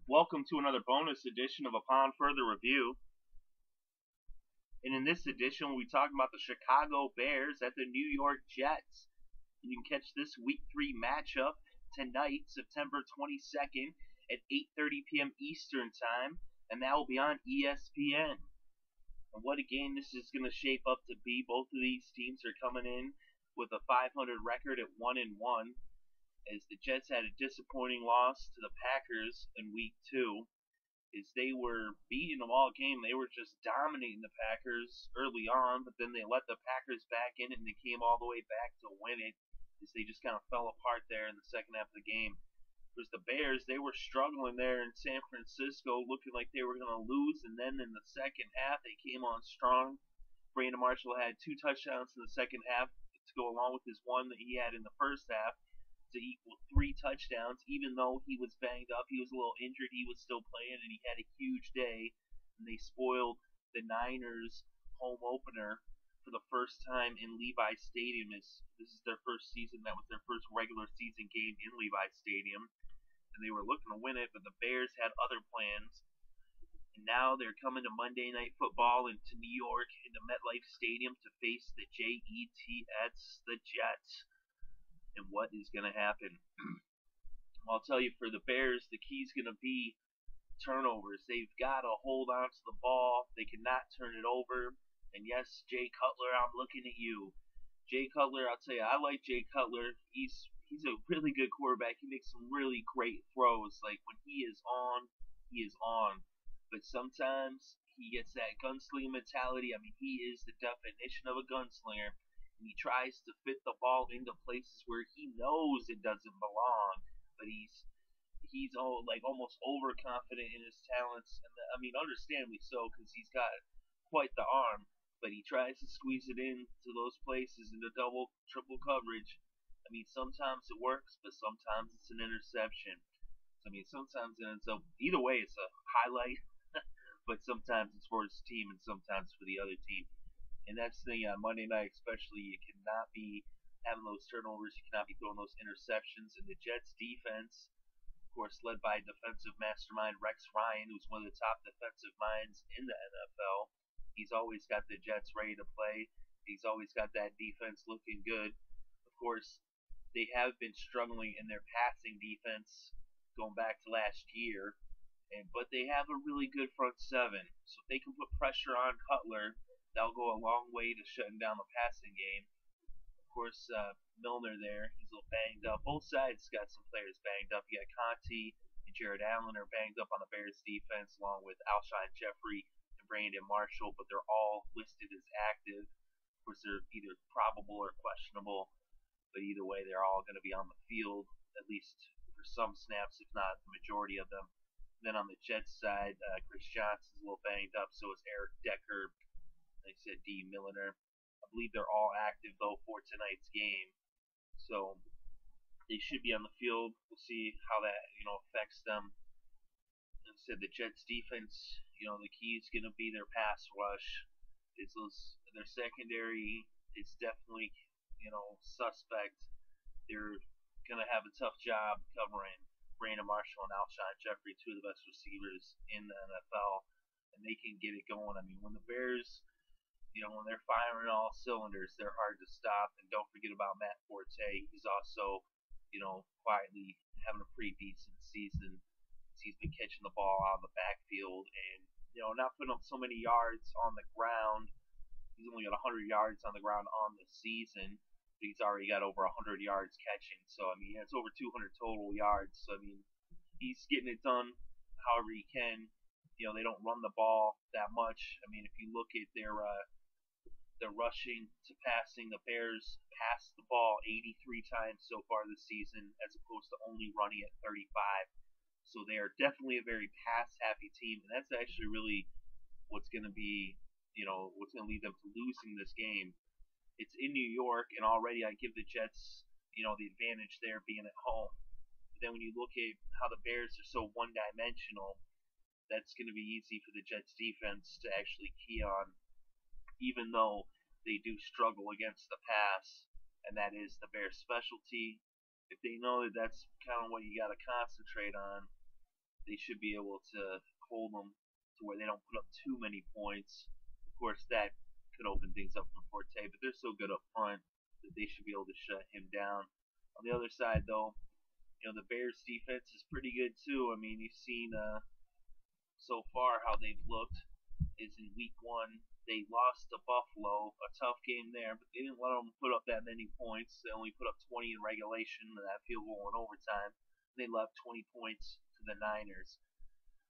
Welcome to another bonus edition of Upon Further Review. And in this edition, we talk about the Chicago Bears at the New York Jets. You can catch this Week 3 matchup tonight, September 22nd at 8:30 p.m. Eastern Time, and that will be on ESPN. And what a game this is going to shape up to be. Both of these teams are coming in with a 500 record at 1-1. As the Jets had a disappointing loss to the Packers in Week 2, as they were beating them all game. They were just dominating the Packers early on, but then they let the Packers back in it, and they came all the way back to win it, as they just kind of fell apart there in the second half of the game. Whereas the Bears, they were struggling there in San Francisco, looking like they were going to lose, and then in the second half, they came on strong. Brandon Marshall had 2 touchdowns in the second half to go along with his one that he had in the first half, to equal 3 touchdowns. Even though he was banged up, he was a little injured, he was still playing, and he had a huge day. And they spoiled the Niners' home opener for the first time in Levi Stadium. This is their first season. That was their first regular season game in Levi Stadium, and they were looking to win it, but the Bears had other plans. And now they're coming to Monday Night Football into New York, into MetLife Stadium, to face the Jets, the Jets. And what is going to happen? I'll tell you, for the Bears, the key is going to be turnovers. They've got to hold on to the ball. They cannot turn it over. And yes, Jay Cutler, I'm looking at you. Jay Cutler, I'll tell you, I like Jay Cutler. He's a really good quarterback. He makes some really great throws. Like, when he is on, he is on. But sometimes he gets that gunslinger mentality. I mean, he is the definition of a gunslinger. He tries to fit the ball into places where he knows it doesn't belong, but he's almost overconfident in his talents, and I mean, understandably so, because he's got quite the arm. But he tries to squeeze it into those places into double, triple coverage. I mean, sometimes it works, but sometimes it's an interception. I mean, sometimes it ends up either way. It's a highlight, but sometimes it's for his team, and sometimes for the other team. And that's the thing on Monday night, especially. You cannot be having those turnovers. You cannot be throwing those interceptions. And the Jets' defense, of course, led by defensive mastermind Rex Ryan, who's one of the top defensive minds in the NFL. He's always got the Jets ready to play. He's always got that defense looking good. Of course, they have been struggling in their passing defense going back to last year. But they have a really good front seven. So if they can put pressure on Cutler, that'll go a long way to shutting down the passing game. Of course, Milner there, he's a little banged up. Both sides got some players banged up. You got Conti and Jared Allen are banged up on the Bears defense, along with Alshon Jeffrey and Brandon Marshall, but they're all listed as active. Of course, they're either probable or questionable, but either way, they're all going to be on the field, at least for some snaps, if not the majority of them. And then on the Jets side, Chris Johnson's a little banged up, so is Eric Decker. Like I said, D. Milliner. I believe they're all active, though, for tonight's game. So they should be on the field. We'll see how that, affects them. Like I said, the Jets' defense, the key is going to be their pass rush. Their secondary is definitely, suspect. They're going to have a tough job covering Brandon Marshall and Alshon Jeffrey, 2 of the best receivers in the NFL. And they can get it going. I mean, when the Bears, when they're firing all cylinders, they're hard to stop. And don't forget about Matt Forte. He's also, quietly having a pretty decent season. He's been catching the ball out of the backfield and, not putting up so many yards on the ground. He's only got 100 yards on the ground on the season, but he's already got over 100 yards catching. So, I mean, it's over 200 total yards. So, I mean, he's getting it done however he can. They don't run the ball that much. I mean, if you look at their rushing to passing, the Bears passed the ball 83 times so far this season, as opposed to only running at 35. So they are definitely a very pass-happy team, and that's actually really what's going to be, what's going to lead them to losing this game. It's in New York, and already I give the Jets, the advantage there being at home. But then when you look at how the Bears are so one-dimensional, that's going to be easy for the Jets defense to actually key on, even though they do struggle against the pass, and that is the Bears' specialty. If they know that that's kind of what you got to concentrate on, they should be able to hold them to where they don't put up too many points. Of course, that could open things up for Forte, but they're so good up front that they should be able to shut him down. On the other side, though, the Bears' defense is pretty good too. I mean, you've seen so far how they've looked. Is in week 1 they lost to Buffalo, a tough game there, but they didn't let them put up that many points. They only put up 20 in regulation and that field goal in overtime. They left 20 points to the Niners.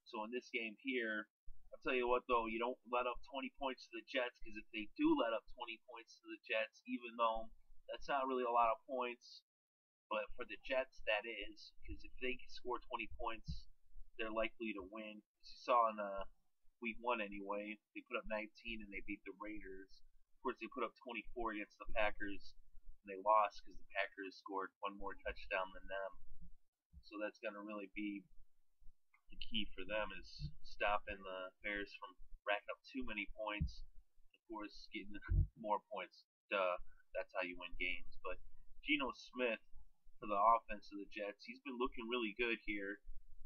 So in this game here, I'll tell you what though, you don't let up 20 points to the Jets, because if they do let up 20 points to the Jets, even though that's not really a lot of points, but for the Jets that is, because if they score 20 points, they're likely to win. As you saw in week 1 anyway, they put up 19 and they beat the Raiders. Of course, they put up 24 against the Packers and they lost because the Packers scored one more touchdown than them. So that's going to really be the key for them, is stopping the Bears from racking up too many points. Of course, getting more points. Duh, that's how you win games. But Geno Smith, for the offense of the Jets, he's been looking really good here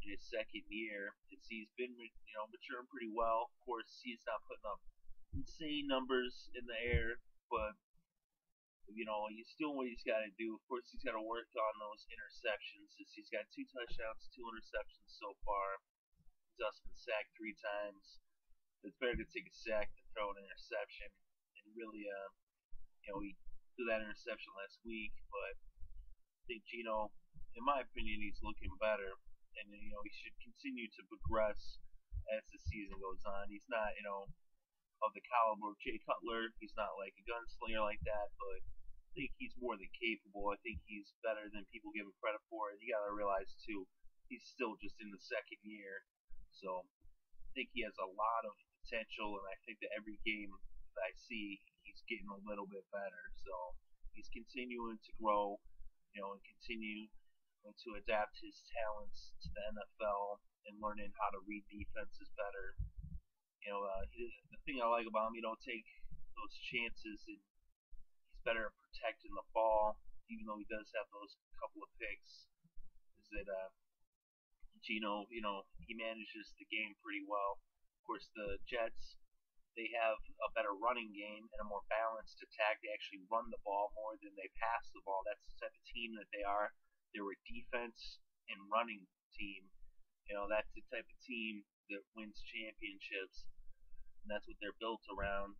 in his second year. He's been maturing pretty well. Of course, he's not putting up insane numbers in the air, but he's doing what he's got to do. Of course, he's got to work on those interceptions. He's got 2 touchdowns, 2 interceptions so far. He's also been sacked 3 times. It's better to take a sack than throw an interception. And really, he threw that interception last week, but I think Geno, in my opinion, he's looking better, and he should continue to progress as the season goes on. He's not, of the caliber of Jay Cutler. He's not like a gunslinger like that, but I think he's more than capable. I think he's better than people give him credit for. And you got to realize too, he's still just in the second year, so I think he has a lot of potential. And I think that every game that I see, he's getting a little bit better. So he's continuing to grow, and continue to adapt his talents to the NFL and learning how to read defenses better. The thing I like about him, take those chances, and he's better at protecting the ball, even though he does have those couple of picks. Is that Geno, he manages the game pretty well. Of course, the Jets, they have a better running game and a more balanced attack. They actually run the ball more than they pass the ball. That's the type of team that they are. They're a defense and running team. That's the type of team that wins championships, and that's what they're built around.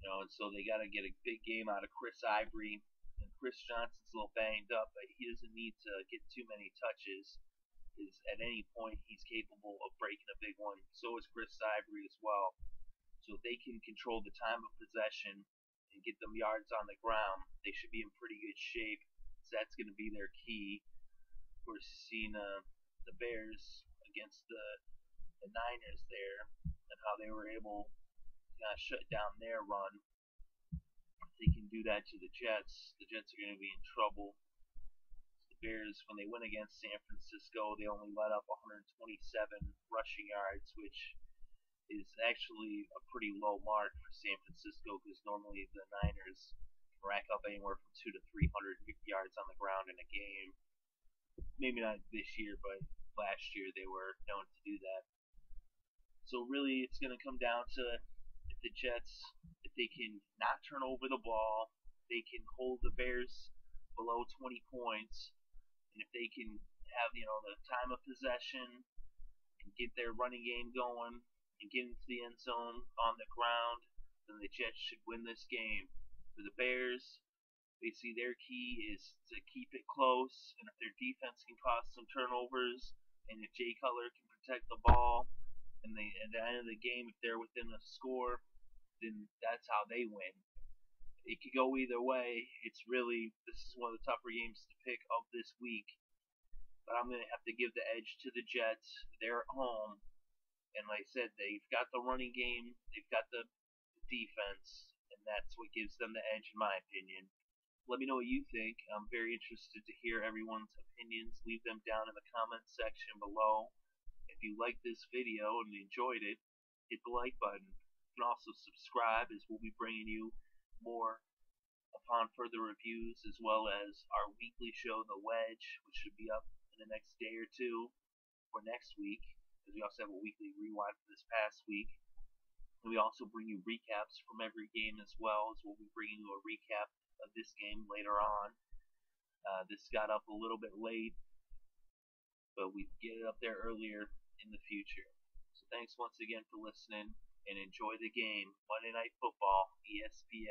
And so they got to get a big game out of Chris Ivory. And Chris Johnson's a little banged up, but he doesn't need to get too many touches, because at any point he's capable of breaking a big one. So is Chris Ivory as well. So if they can control the time of possession and get them yards on the ground, they should be in pretty good shape. So that's going to be their key. Of course, seeing the Bears against the Niners there, and how they were able to shut down their run. If they can do that to the Jets are going to be in trouble. The Bears, when they went against San Francisco, they only let up 127 rushing yards, which is actually a pretty low mark for San Francisco, because normally the Niners can rack up anywhere from 200 to 300 yards on the ground in a game. Maybe not this year, but last year they were known to do that. So really, it's going to come down to if the Jets, if they can not turn over the ball, they can hold the Bears below 20 points, and if they can have the time of possession and get their running game going and get into the end zone on the ground, then the Jets should win this game. For the Bears, basically their key is to keep it close, and if their defense can cause some turnovers, and if Jay Cutler can protect the ball, and at the end of the game, if they're within a score, then that's how they win. It could go either way. This is one of the tougher games to pick of this week. But I'm going to have to give the edge to the Jets. They're at home. And like I said, they've got the running game. They've got the defense. And that's what gives them the edge, in my opinion. Let me know what you think. I'm very interested to hear everyone's opinions. Leave them down in the comments section below. If you liked this video and enjoyed it, hit the like button. You can also subscribe, as we'll be bringing you more upon further reviews, as well as our weekly show, The Wedge, which should be up in the next day or two. for next week, because we also have a weekly rewind for this past week. And we also bring you recaps from every game as well, as we'll be bringing you a recap of this game later on. This got up a little bit late, but we get it up there earlier in the future. So thanks once again for listening, and enjoy the game. Monday Night Football, ESPN.